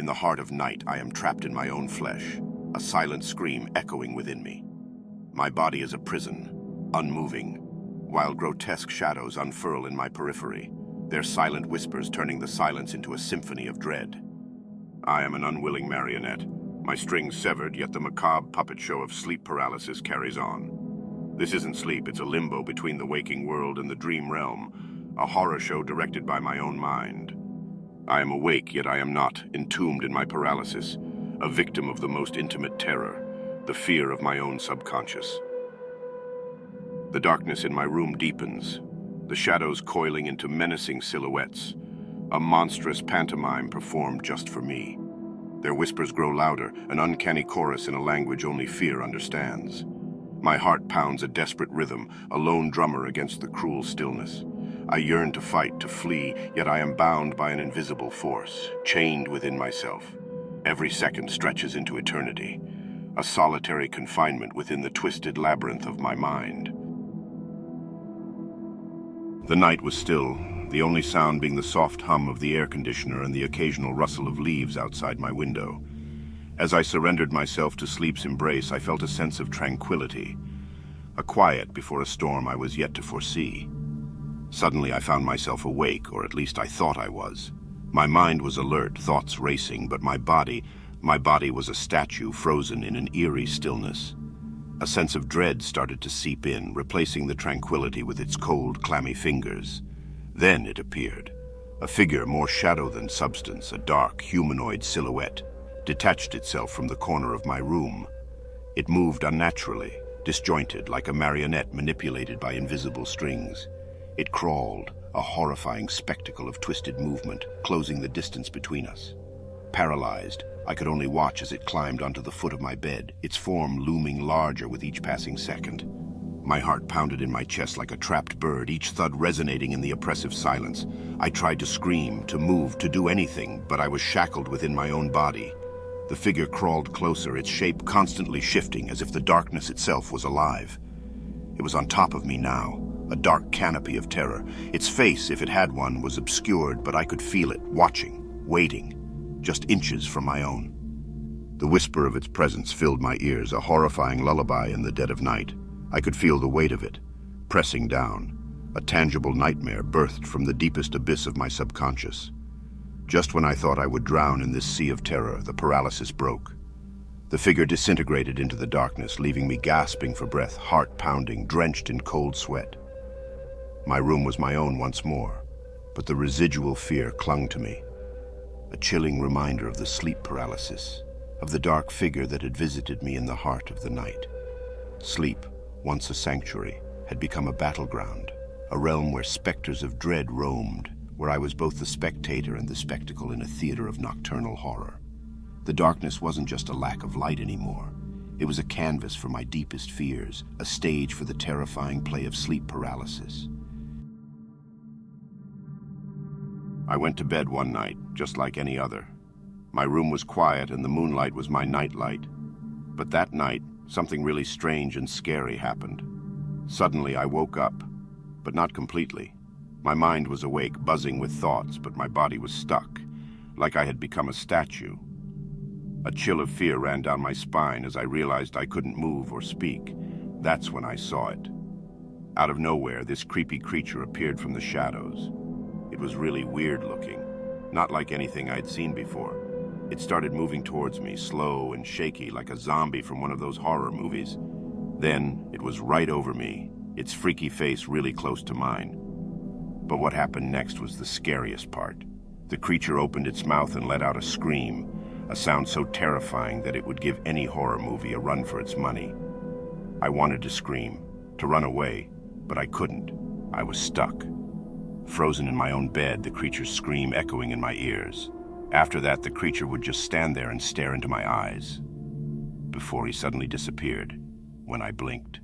In the heart of night, I am trapped in my own flesh, a silent scream echoing within me. My body is a prison, unmoving, while grotesque shadows unfurl in my periphery, their silent whispers turning the silence into a symphony of dread. I am an unwilling marionette, my strings severed, yet the macabre puppet show of sleep paralysis carries on. This isn't sleep, it's a limbo between the waking world and the dream realm, a horror show directed by my own mind. I am awake, yet I am not, entombed in my paralysis, a victim of the most intimate terror, the fear of my own subconscious. The darkness in my room deepens, the shadows coiling into menacing silhouettes, a monstrous pantomime performed just for me. Their whispers grow louder, an uncanny chorus in a language only fear understands. My heart pounds a desperate rhythm, a lone drummer against the cruel stillness. I yearn to fight, to flee, yet I am bound by an invisible force, chained within myself. Every second stretches into eternity, a solitary confinement within the twisted labyrinth of my mind. The night was still, the only sound being the soft hum of the air conditioner and the occasional rustle of leaves outside my window. As I surrendered myself to sleep's embrace, I felt a sense of tranquility, a quiet before a storm I was yet to foresee. Suddenly I found myself awake, or at least I thought I was. My mind was alert, thoughts racing, but my body was a statue frozen in an eerie stillness. A sense of dread started to seep in, replacing the tranquility with its cold, clammy fingers. Then it appeared. A figure more shadow than substance, a dark, humanoid silhouette, detached itself from the corner of my room. It moved unnaturally, disjointed, like a marionette manipulated by invisible strings. It crawled, a horrifying spectacle of twisted movement, closing the distance between us. Paralyzed, I could only watch as it climbed onto the foot of my bed, its form looming larger with each passing second. My heart pounded in my chest like a trapped bird, each thud resonating in the oppressive silence. I tried to scream, to move, to do anything, but I was shackled within my own body. The figure crawled closer, its shape constantly shifting, as if the darkness itself was alive. It was on top of me now, a dark canopy of terror. Its face, if it had one, was obscured, but I could feel it, watching, waiting, just inches from my own. The whisper of its presence filled my ears, a horrifying lullaby in the dead of night. I could feel the weight of it, pressing down, a tangible nightmare birthed from the deepest abyss of my subconscious. Just when I thought I would drown in this sea of terror, the paralysis broke. The figure disintegrated into the darkness, leaving me gasping for breath, heart pounding, drenched in cold sweat. My room was my own once more, but the residual fear clung to me, a chilling reminder of the sleep paralysis, of the dark figure that had visited me in the heart of the night. Sleep, once a sanctuary, had become a battleground, a realm where specters of dread roamed, where I was both the spectator and the spectacle in a theater of nocturnal horror. The darkness wasn't just a lack of light anymore. It was a canvas for my deepest fears, a stage for the terrifying play of sleep paralysis. I went to bed one night, just like any other. My room was quiet and the moonlight was my nightlight. But that night, something really strange and scary happened. Suddenly I woke up, but not completely. My mind was awake, buzzing with thoughts, but my body was stuck, like I had become a statue. A chill of fear ran down my spine as I realized I couldn't move or speak. That's when I saw it. Out of nowhere, this creepy creature appeared from the shadows. It was really weird looking, not like anything I'd seen before. It started moving towards me, slow and shaky, like a zombie from one of those horror movies. Then it was right over me, its freaky face really close to mine. But what happened next was the scariest part. The creature opened its mouth and let out a scream, a sound so terrifying that it would give any horror movie a run for its money. I wanted to scream, to run away, but I couldn't. I was stuck. Frozen in my own bed, the creature's scream echoing in my ears. After that, the creature would just stand there and stare into my eyes, before he suddenly disappeared when I blinked.